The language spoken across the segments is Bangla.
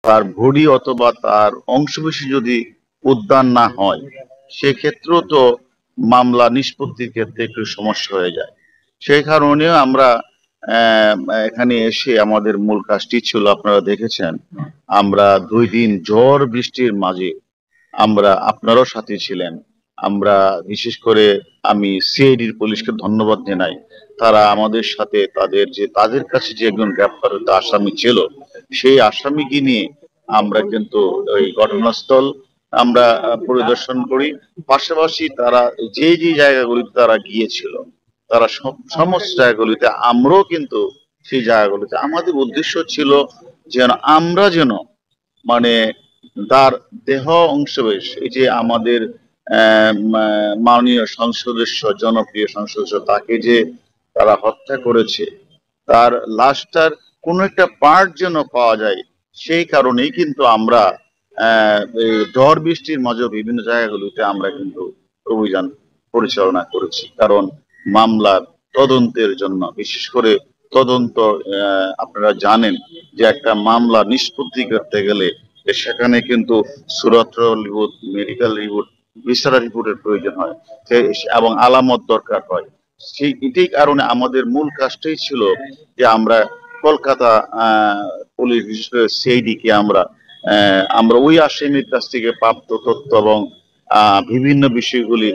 তার বডি অথবা তার অংশবিশেষ যদি উদ্ধার না হয়, সেক্ষেত্রেও তো মামলা নিষ্পত্তির ক্ষেত্রে একটু সমস্যা হয়ে যায়। সেই কারণেও আমরা আহ, এখানে এসে আমাদের মূল কাজটি ছিল, আপনারা দেখেছেন, আমরা 2 দিন ঝড় বৃষ্টির মাঝে আমরা, আপনারও সাথে ছিলেন, আমরা বিশেষ করে আমি সিআইডির পুলিশকে ধন্যবাদ জানাই। তারা আমাদের সাথে তাদের কাছে যে একজন গ্রেপ্তারিত আসামি ছিল, সেই আসামিকে নিয়ে আমরা কিন্তু ওই ঘটনাস্থল আমরা পরিদর্শন করি। পাশাপাশি তারা যে যে জায়গাগুলিতে তারা গিয়েছিল, তারা সমস্ত জায়গাগুলিতে আমরাও কিন্তু সেই জায়গাগুলিতে, আমাদের উদ্দেশ্য ছিল যেন মানে তার দেহ অংশবিশেষ, এই যে আমাদের মাননীয় সংসদ সদস্য, জনপ্রিয় সংসদ সদস্য, তাকে যে তারা হত্যা করেছে, তার লাশটার কোনো একটা পার্ট যেন পাওয়া যায়। সেই কারণেই কিন্তু আমরা এই ঝড় বৃষ্টির মাঝেও বিভিন্ন জায়গাগুলোতে আমরা কিন্তু অভিযান পরিচালনা করেছি। কারণ মামলার তদন্তের জন্য, বিশেষ করে তদন্ত, আপনারা জানেন যে একটা মামলা নিষ্পত্তি করতে গেলে সেখানে কিন্তু সুরত রিপোর্ট, মেডিকেল রিপোর্ট, ভিসারা রিপোর্টের প্রয়োজন হয় এবং আলামত দরকার হয়। এটাই কারণে আমাদের মূল কাজটাই ছিল যে আমরা কলকাতা পুলিশ, বিশেষ করে সিআইডি কে আমরা ওই আসামির কাছ থেকে প্রাপ্ত তথ্য এবং বিভিন্ন বিষয়গুলি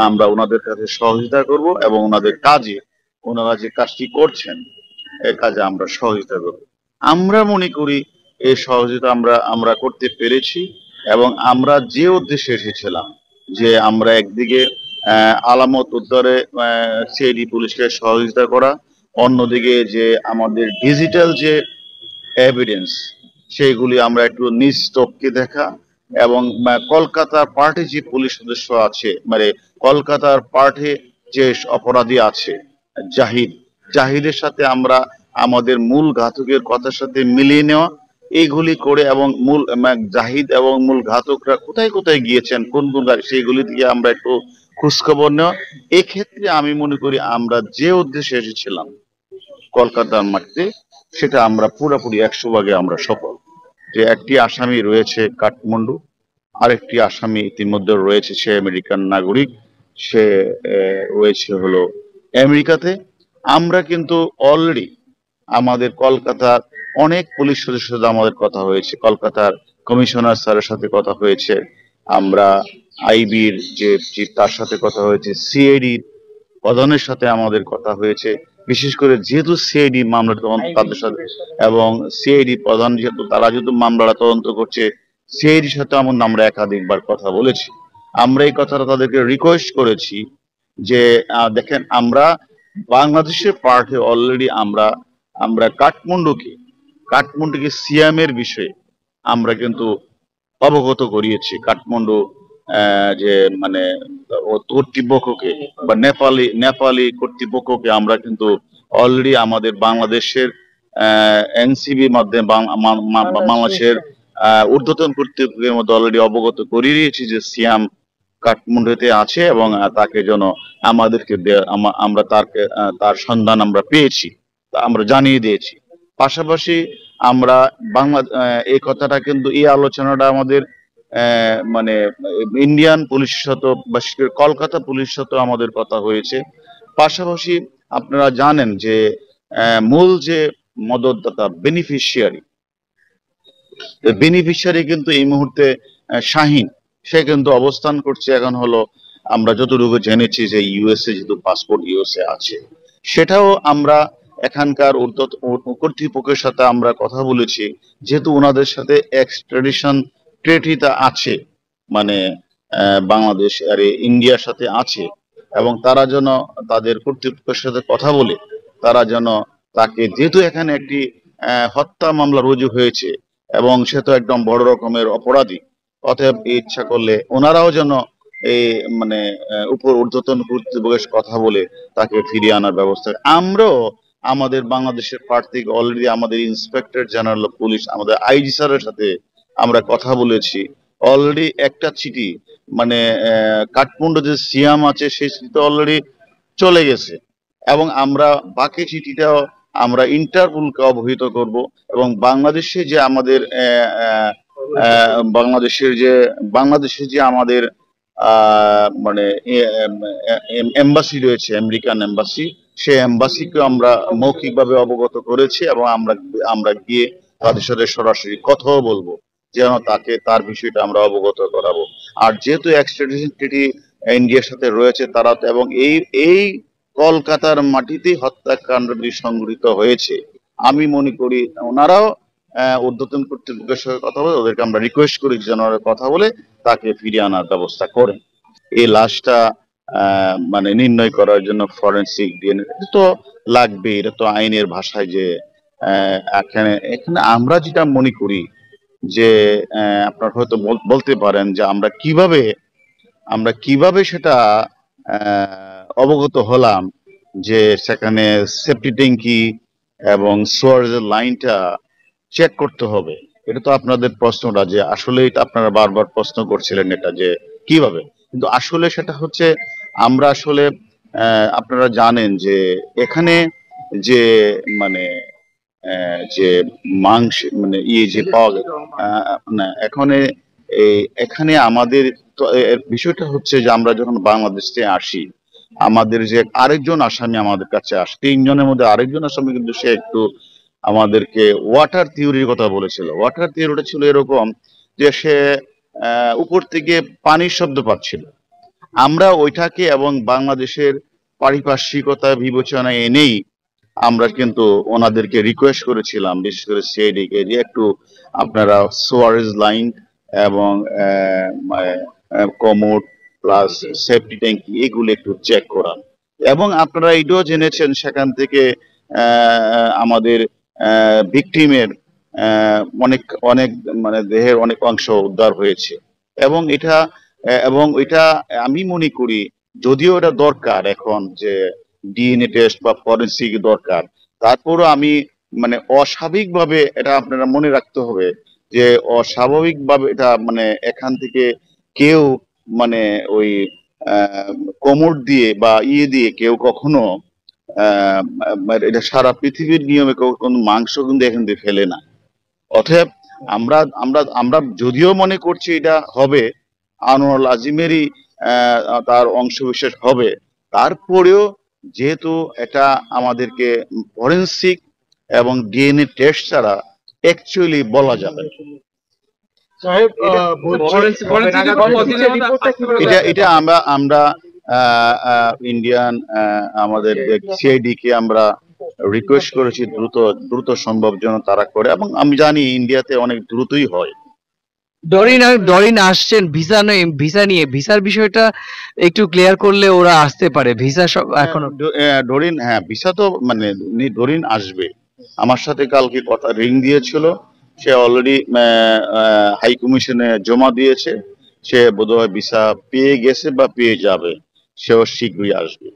আমরা ওনাদের কাছে সহযোগিতা করব এবং ওনাদের কাজে, ওনারা যে কাজটি করছেন এই কাজে আমরা সহযোগিতা করব। আমরা মনে করি এই সহযোগিতা আমরা আমরা করতে পেরেছি। এবং আমরা যে উদ্দেশ্যে এসেছিলাম, যে আমরা একদিকে আলামত উদ্ধারে সিআইডি পুলিশকে সহযোগিতা করা, অন্যদিকে যে আমাদের ডিজিটাল যে এভিডেন্স, সেইগুলি আমরা একটু নিজ চোখে দেখা, এবং কলকাতার পার্টি যে পুলিশ সদস্য আছে, মানে কলকাতার পার্টি যে অপরাধী আছে জাহিদ, জাহিদের সাথে আমরা আমাদের মূল ঘাতকের কথার সাথে মিলিয়ে নেওয়া, এইগুলি করে, এবং মূল জাহিদ এবং মূল ঘাতকরা কোথায় কোথায় গিয়েছেন, কোন কোন সেইগুলি দিয়ে আমরা একটু খোঁজখবর নেওয়া। এক্ষেত্রে আমি মনে করি আমরা যে উদ্দেশ্যে এসেছিলাম কলকাতার মাটিতে, সেটা আমরা পুরোপুরি 100 ভাগে আমরা সফল। যে একটি আসামি রয়েছে কাঠমান্ডু, আরেকটি আসামি ইতিমধ্যে রয়েছে, সে আমেরিকান নাগরিক, সে রয়েছে হলো আমেরিকাতে। আমরা কিন্তু অলরেডি আমাদের কলকাতার অনেক পুলিশ সদস্যের সাথে আমাদের কথা হয়েছে, কলকাতার কমিশনার স্যারের সাথে কথা হয়েছে, আমরা আইবির যে চিফ তার সাথে কথা হয়েছে, সিআইডির প্রধানের সাথে আমাদের কথা হয়েছে। বিশেষ করে যেহেতু সিআইডি মামলার তদন্ত তাদের সাথে, এবং সিআইডি প্রধান যেহেতু মামলাটা তদন্ত করছে, সিআইডির সাথে আমরা একাধিকবার কথা বলেছি। আমরা এই কথাটা তাদেরকে রিকোয়েস্ট করেছি যে দেখেন, আমরা বাংলাদেশের পার্টে অলরেডি আমরা আমরা কাঠমান্ডুকে সিয়ামের বিষয়ে আমরা কিন্তু অবগত করিয়েছি। কাঠমান্ডু যে মানে কর্তৃপক্ষকে বা নেপালি কর্তৃপক্ষকে আমরা কিন্তু অলরেডি আমাদের বাংলাদেশের এনসিবির মাধ্যমে বাংলাদেশের ঊর্ধ্বতন কর্তৃপক্ষের মধ্যে অলরেডি অবগত করিয়ে দিয়েছি যে সিয়াম কাঠমান্ডুতে আছে, এবং তাকে যেন আমাদেরকে আমরা তার সন্ধান আমরা পেয়েছি, তা আমরা জানিয়ে দিয়েছি। পাশাপাশি আমরা এই কথাটা কিন্তু, এই আলোচনাটা আমাদের মানে ইন্ডিয়ান পুলিশের সাথে, বিশেষ করে কলকাতা পুলিশের সাথে আমাদের কথা হয়েছে। পাশাপাশি আপনারা জানেন যে মূল যে মদতদাতা বেনিফিশিয়ারি কিন্তু এই মুহূর্তে শাহিন, সে কিন্তু অবস্থান করছে এখন হলো, আমরা যতটুকু জেনেছি যে ইউএসএ, যেহেতু পাসপোর্ট ইউএসএ আছে, সেটাও আমরা এখানকার কর্তৃপক্ষের সাথে আমরা কথা বলেছি, যেহেতু ওনাদের সাথে এক্সট্রাডিশন ট্রিটিটা আছে, মানে বাংলাদেশ আর ইন্ডিয়ার সাথে আছে, এবং তারা যেন তাদের কর্তৃপক্ষের সাথে কথা বলে তারা যেন তাকে, যেহেতু এখানে একটি হত্যা মামলা রুজু হয়েছে এবং সে তো একদম বড় রকমের অপরাধী, অতএব ইচ্ছা করলে ওনারাও যেন এই মানে ঊর্ধ্বতন কর্তৃপক্ষের কথা বলে তাকে ফিরিয়ে আনার ব্যবস্থা। আমরাও আমাদের বাংলাদেশের পার্ট থেকে অলরেডি আমাদের ইন্সপেক্টর জেনারেল পুলিশ, আমাদের আইজি স্যারের সাথে আমরা কথা বলেছি। অলরেডি একটা চিঠি, মানে কাঠমান্ডু যে সিয়াম আছে সেই চিঠি অলরেডি চলে গেছে, এবং আমরা বাকি চিঠিটাও আমরা ইন্টারপোলকে অবহিত করব এবং বাংলাদেশে যে আমাদের বাংলাদেশের যে আমাদের মানে এম্বাসি রয়েছে, আমেরিকান এম্বাসি, সেই এম্বাসিকে আমরা মৌখিকভাবে অবগত করেছি এবং আমরা গিয়ে তাদের সাথে সরাসরি কথাও বলবো, যেন তার বিষয়টা আমরা অবগত করাবো। আর যেহেতু এক্সট্রাডিশন ট্রিটি ইন্ডিয়ার সাথে রয়েছে, তারা তো এবং এই কলকাতার মাটিতেই হত্যাকাণ্ডটি সংঘটিত হয়েছে, আমি মনে করি ওনারাও ঊর্ধ্বতন কর্তৃপক্ষের সঙ্গে কথা বলে ওদেরকে আমরা রিকোয়েস্ট করি যেন ওরা কথা বলে তাকে ফিরিয়ে আনার ব্যবস্থা করেন। এই লাশটা মানে নির্ণয় করার জন্য ফরেনসিক ডিএনএ তো লাগবে, এটা তো আইনের ভাষায় যে এখানে এখানে আমরা যেটা মনে করি যে আপনার হয়তো বলতে পারেন যে আমরা কিভাবে সেটা অবগত হলাম যে সেখানে সেফটি ট্যাঙ্কি এবং সোয়ারেজের লাইনটা চেক করতে হবে। এটা তো আপনাদের প্রশ্নটা যে আসলে এটা আপনারা বারবার প্রশ্ন করছিলেন এটা যে কিভাবে, কিন্তু আসলে সেটা হচ্ছে আমরা আসলে আপনারা জানেন যে এখানে যে মানে যে মাংস মানে যে পাওয়া যায় না এখানে আমাদের তো বিষয়টা হচ্ছে যে আমরা যখন বাংলাদেশে আসি, আমাদের যে আরেকজন আসামি আমাদের কাছে আসে, 3 জনের মধ্যে আরেকজন আসামি কিন্তু সে একটু আমাদেরকে ওয়াটার থিওরির কথা বলেছিল। ওয়াটার থিওরিটা ছিল এরকম যে সে উপর থেকে পানির শব্দ পাচ্ছিল। আমরা ওইটাকে এবং বাংলাদেশের পারিপার্শ্বিকতা বিবেচনায় এনেই আমরা কিন্তু ওনাদেরকে রিকোয়েস্ট করেছিলাম, বিশেষ করে সিআইডি কে, যে একটু আপনারা সোয়ারেজ লাইন এবং কমোড প্লাস সেফটি ট্যাঙ্কি এগুলো একটু চেক করান। এবং আপনারা এটাও জেনেছেন সেখান থেকে আমাদের ভিকটিমের অনেক অনেক মানে দেহের অনেক অংশ উদ্ধার হয়েছে এবং এটা আমি মনে করি যদিও এটা দরকার এখন যে ডিএনএ টেস্ট বা ফরেনসিক দরকার, তারপরও আমি মানে অস্বাভাবিকভাবে এটা আপনারা মনে রাখতে হবে যে অস্বাভাবিকভাবে এটা মানে এখান থেকে কেউ মানে ওই কোমর দিয়ে বা দিয়ে কেউ কখনো এটা সারা পৃথিবীর নিয়মে কোনো মাংস কিন্তু এখান থেকে ফেলে না। অতএব আমরা আমরা আমরা যদিও মনে করছি এটা হবে, আনোয়ার আজিমেরই তার অংশবিশেষ হবে, তারপরেও যেহেতু এটা আমাদেরকে ফরেনসিক এবং ডিএনএ টেস্ট ছাড়া অ্যাকচুয়ালি বলা যাবে এটা আমরা ইন্ডিয়ান আমাদের সিআইডি কে আমরা রিকোয়েস্ট করেছি দ্রুত সম্ভব যেন তারা করে, এবং আমি জানি ইন্ডিয়াতে অনেক দ্রুতই হয়। ডরিন আসছেন ভিসা নিয়ে ভিসার বিষয়টা একটু ক্লিয়ার করলে ওরা আসতে পারে। ভিসা সব এখনো ডরিন, হ্যাঁ ভিসা তো মানে ডরিন আসবে, আমার সাথে কালকে কথা রিং দিয়েছিল, সে অলরেডি হাই কমিশনে জমা দিয়েছে, সে বোধহয় ভিসা পেয়ে গেছে বা পেয়ে যাবে, সেও শীঘ্রই আসবে।